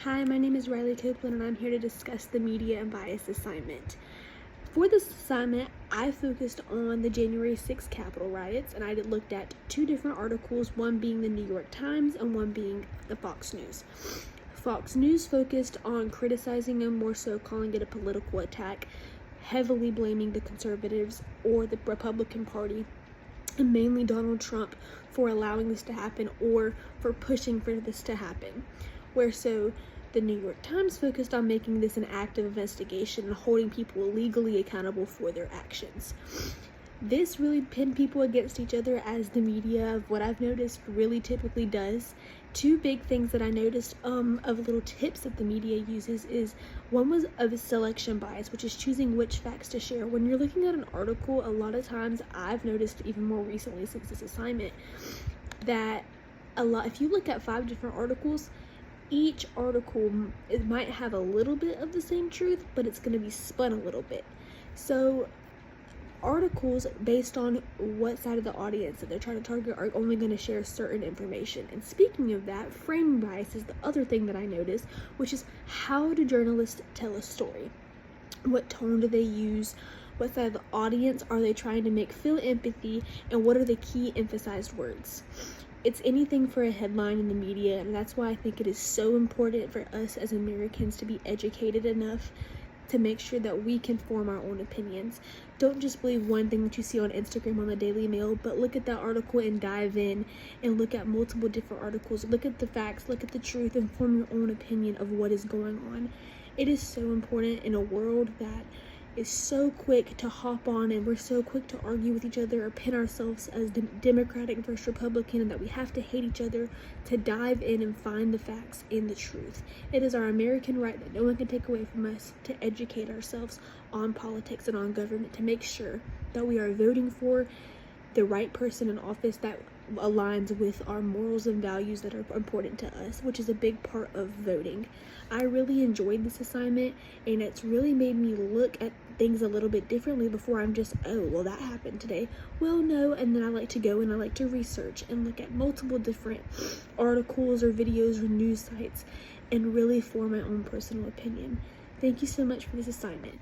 Hi, my name is Riley Copeland and I'm here to discuss the media and bias assignment. For this assignment, I focused on the January 6th Capitol riots and I looked at two different articles, one being the New York Times and one being the Fox News. Fox News focused on criticizing and more so calling it a political attack, heavily blaming the conservatives or the Republican Party and mainly Donald Trump for allowing this to happen or for pushing for this to happen. The New York Times focused on making this an active investigation and holding people legally accountable for their actions. This really pinned people against each other, as the media, of what I've noticed, really typically does. Two big things that I noticed of little tips that the media uses is, one was of selection bias, which is choosing which facts to share. When you're looking at an article, a lot of times I've noticed, even more recently since this assignment, that if you look at 5 different articles, each article, it might have a little bit of the same truth, but it's going to be spun a little bit. So articles based on what side of the audience that they're trying to target are only going to share certain information. And speaking of that, framing bias is the other thing that I noticed, which is, how do journalists tell a story? What tone do they use? What side of the audience are they trying to make feel empathy? And what are the key emphasized words? It's anything for a headline in the media, and that's why I think it is so important for us as Americans to be educated enough to make sure that we can form our own opinions. Don't just believe one thing that you see on Instagram on the Daily Mail, but look at that article and dive in and look at multiple different articles. Look at the facts, look at the truth, and form your own opinion of what is going on. It is so important in a world that is so quick to hop on, and we're so quick to argue with each other or pin ourselves as Democratic versus Republican, and that we have to hate each other, to dive in and find the facts and the truth. It is our American right that no one can take away from us to educate ourselves on politics and on government, to make sure that we are voting for the right person in office that aligns with our morals and values that are important to us, which is a big part of voting. I really enjoyed this assignment, and it's really made me look at things a little bit differently. Before, I'm just, oh, well, that happened today. Well, no. And then I like to go and I like to research and look at multiple different articles or videos or news sites and really form my own personal opinion. Thank you so much for this assignment.